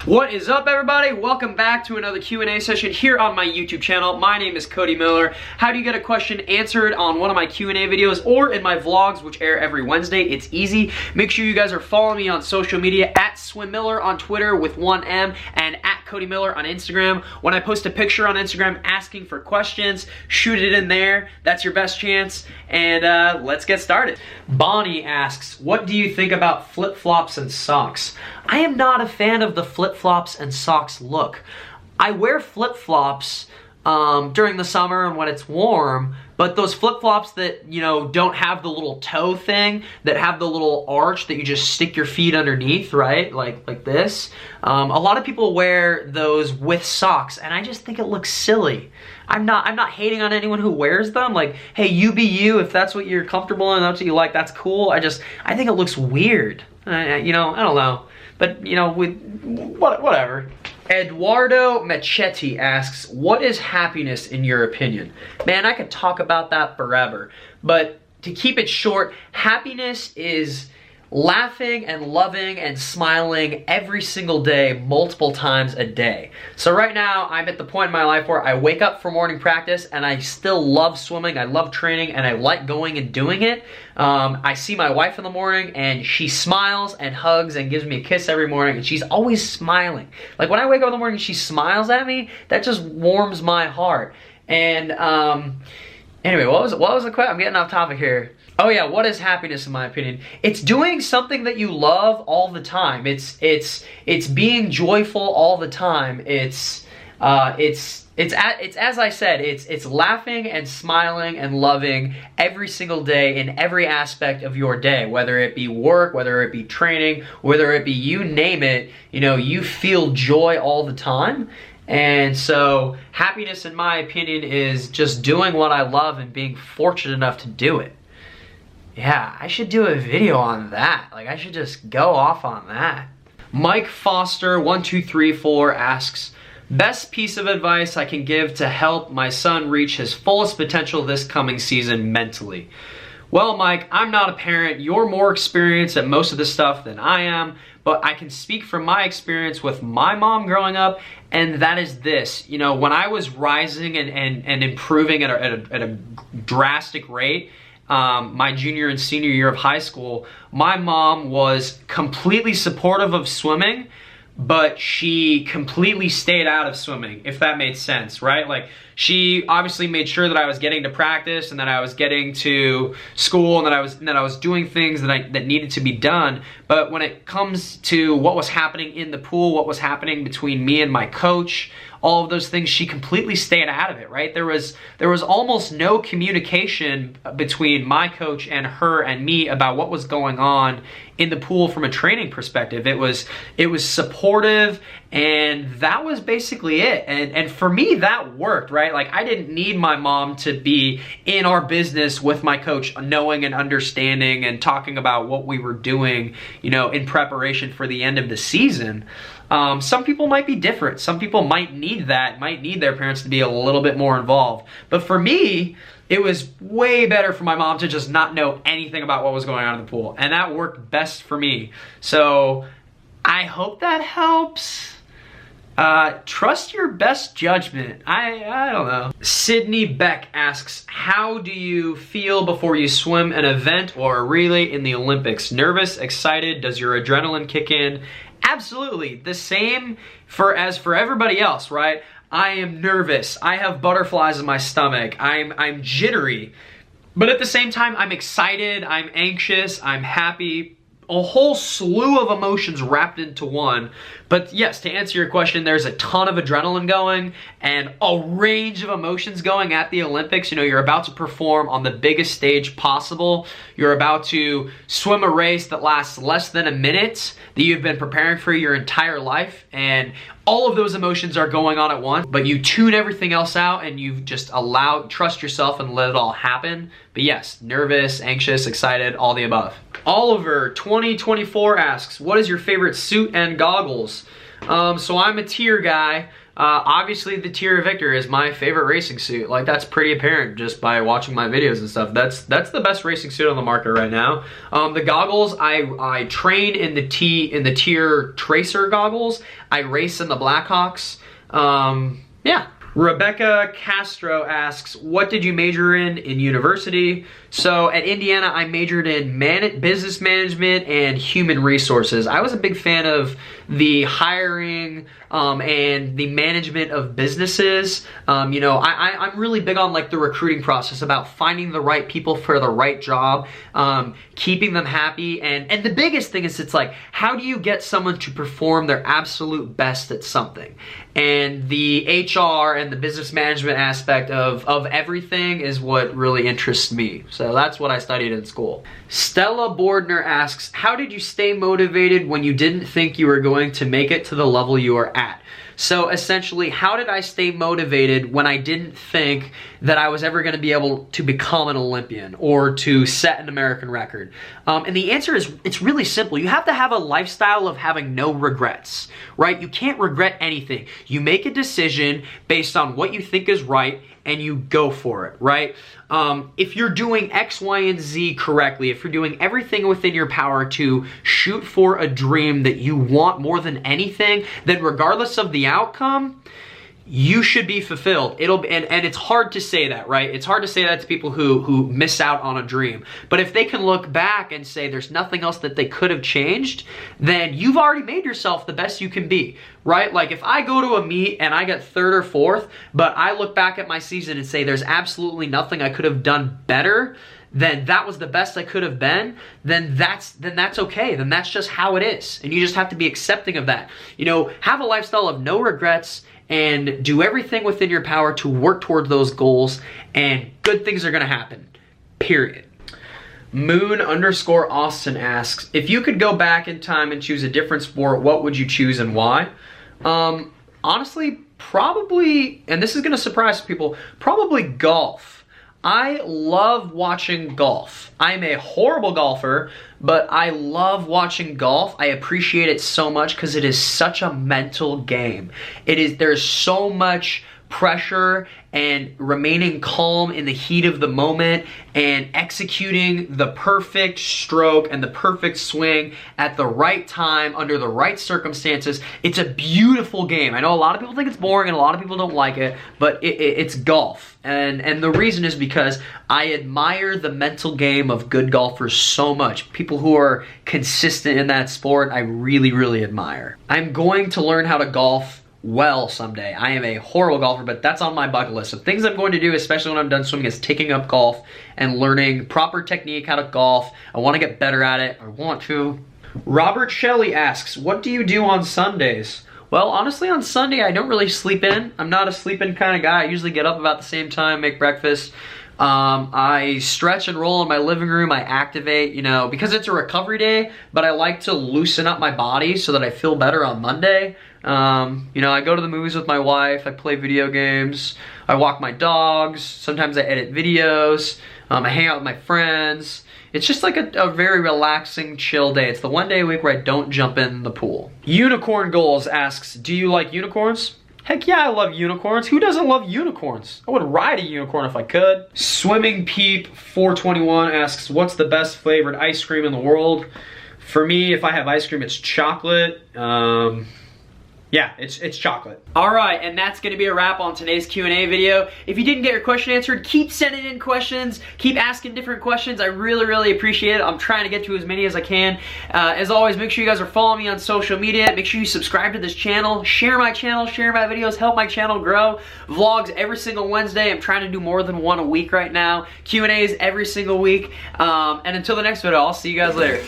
What is up, everybody? Welcome back to another Q&A session here on my YouTube channel. My name is Cody Miller. How do you get a question answered on one of my Q&A videos or in my vlogs, which air every Wednesday? It's easy. Make sure you guys are following me on social media at SwimMiller on Twitter with 1M and at Cody Miller on Instagram. When I post a picture on Instagram asking for questions, shoot it in there. That's your best chance. And let's get started. Bonnie asks, what do you think about flip-flops and socks? I am not a fan of the flip-flops and socks look. I wear flip-flops during the summer and when it's warm, but those flip-flops that, you know, don't have the little toe thing, that have the little arch that you just stick your feet underneath, right? Like this. A lot of people wear those with socks, and I just think it looks silly. I'm not hating on anyone who wears them. Like, hey, you be you. If that's what you're comfortable in, that's what you like, that's cool. I think it looks weird. You know, I don't know. But, you know, whatever. Eduardo Machetti asks, what is happiness in your opinion? Man, I could talk about that forever. But to keep it short, happiness is laughing and loving and smiling every single day, multiple times a day. So right now, I'm at the point in my life where I wake up for morning practice and I still love swimming, I love training, and I like going and doing it. I see my wife in the morning and she smiles and hugs and gives me a kiss every morning, and she's always smiling. Like when I wake up in the morning and she smiles at me, that just warms my heart. And anyway, what was the question? I'm getting off topic here. Oh yeah, what is happiness in my opinion? It's doing something that you love all the time. It's being joyful all the time. It's as I said, it's laughing and smiling and loving every single day in every aspect of your day, whether it be work, whether it be training, whether it be you name it, you know, you feel joy all the time. And so happiness in my opinion is just doing what I love and being fortunate enough to do it. Yeah, I should do a video on that. Like, I should just go off on that. Mike Foster 1234 asks, best piece of advice I can give to help my son reach his fullest potential this coming season mentally. Well, Mike, I'm not a parent. You're more experienced at most of this stuff than I am, but I can speak from my experience with my mom growing up, and that is this. You know, when I was rising and improving at a drastic rate, my junior and senior year of high school, my mom was completely supportive of swimming, but she completely stayed out of swimming, if that made sense, right? Like, she obviously made sure that I was getting to practice and that I was getting to school and that I was doing things that needed to be done. But when it comes to what was happening in the pool, what was happening between me and my coach, all of those things, she completely stayed out of it, right? There was almost no communication between my coach and her and me about what was going on in the pool from a training perspective. It was supportive, and that was basically it. And for me, that worked, right? Like, I didn't need my mom to be in our business with my coach, knowing and understanding and talking about what we were doing, you know, in preparation for the end of the season. Some people might be different. Some people might need their parents to be a little bit more involved. But for me, it was way better for my mom to just not know anything about what was going on in the pool. And that worked best for me. So I hope that helps. Trust your best judgment. I don't know. Sydney Beck asks, how do you feel before you swim an event or a relay in the Olympics? Nervous, excited, does your adrenaline kick in? Absolutely, the same as for everybody else, right? I am nervous, I have butterflies in my stomach, I'm jittery, but at the same time, I'm excited, I'm anxious, I'm happy, a whole slew of emotions wrapped into one. But yes, to answer your question, there's a ton of adrenaline going and a range of emotions going at the Olympics. You know, you're about to perform on the biggest stage possible. You're about to swim a race that lasts less than a minute that you've been preparing for your entire life, and all of those emotions are going on at once, but you tune everything else out and you just trust yourself and let it all happen. But yes, nervous, anxious, excited, all the above. Oliver 2024 asks, what is your favorite suit and goggles? So I'm a tier guy. Obviously the tier Victor is my favorite racing suit. Like, that's pretty apparent just by watching my videos and stuff. That's the best racing suit on the market right now. The goggles, I train in the tier Tracer goggles. I race in the Blackhawks. Yeah. Rebecca Castro asks, what did you major in university? So at Indiana, I majored in business management and human resources. I was a big fan of the hiring and the management of businesses. You know, I'm really big on like the recruiting process, about finding the right people for the right job, keeping them happy. And the biggest thing is, it's like, how do you get someone to perform their absolute best at something? And the HR and the business management aspect of everything is what really interests me. So that's what I studied in school. Stella Bordner asks, how did you stay motivated when you didn't think you were going to make it to the level you are at? So essentially, how did I stay motivated when I didn't think that I was ever going to be able to become an Olympian or to set an American record? And the answer is, it's really simple. You have to have a lifestyle of having no regrets, right? You can't regret anything. You make a decision based on what you think is right, and you go for it, right? If you're doing X, Y, and Z correctly, if you're doing everything within your power to shoot for a dream that you want more than anything, then regardless of the outcome, you should be fulfilled. And it's hard to say that, right? It's hard to say that to people who miss out on a dream. But if they can look back and say there's nothing else that they could have changed, then you've already made yourself the best you can be, right? Like, if I go to a meet and I get 3rd or 4th, but I look back at my season and say there's absolutely nothing I could have done better, then that was the best I could have been, then that's okay. Then that's just how it is. And you just have to be accepting of that. You know, have a lifestyle of no regrets and do everything within your power to work toward those goals, and good things are gonna happen, period. Moon_Austin asks, if you could go back in time and choose a different sport, what would you choose and why? Honestly, probably, and this is gonna surprise people, probably golf. I love watching golf. I'm a horrible golfer, but I love watching golf. I appreciate it so much because it is such a mental game. There's so much pressure and remaining calm in the heat of the moment and executing the perfect stroke and the perfect swing at the right time under the right circumstances. It's a beautiful game. I know a lot of people think it's boring and a lot of people don't like it, but it's golf. And the reason is because I admire the mental game of good golfers so much. People who are consistent in that sport, I really, really admire. I'm going to learn how to golf well someday. I am a horrible golfer, but that's on my bucket list. So things I'm going to do, especially when I'm done swimming, is taking up golf and learning proper technique, how to golf. I want to get better at it. I want to. Robert Shelley asks, what do you do on Sundays? Well, honestly, on Sunday, I don't really sleep in. I'm not a sleep-in kind of guy. I usually get up about the same time, make breakfast. I stretch and roll in my living room. I activate, you know, because it's a recovery day, but I like to loosen up my body so that I feel better on Monday. You know, I go to the movies with my wife. I play video games. I walk my dogs. Sometimes I edit videos. I hang out with my friends. It's just like a very relaxing, chill day. It's the one day a week where I don't jump in the pool. Unicorn Goals asks, do you like unicorns? Heck yeah, I love unicorns. Who doesn't love unicorns? I would ride a unicorn if I could. Swimming Peep 421 asks, what's the best flavored ice cream in the world? For me, if I have ice cream, it's chocolate. Yeah, it's chocolate. All right, and that's gonna be a wrap on today's Q&A video. If you didn't get your question answered, keep sending in questions, keep asking different questions. I really, really appreciate it. I'm trying to get to as many as I can. As always, make sure you guys are following me on social media. Make sure you subscribe to this channel, share my videos, help my channel grow. Vlogs every single Wednesday. I'm trying to do more than one a week right now. Q&As every single week. And until the next video, I'll see you guys later.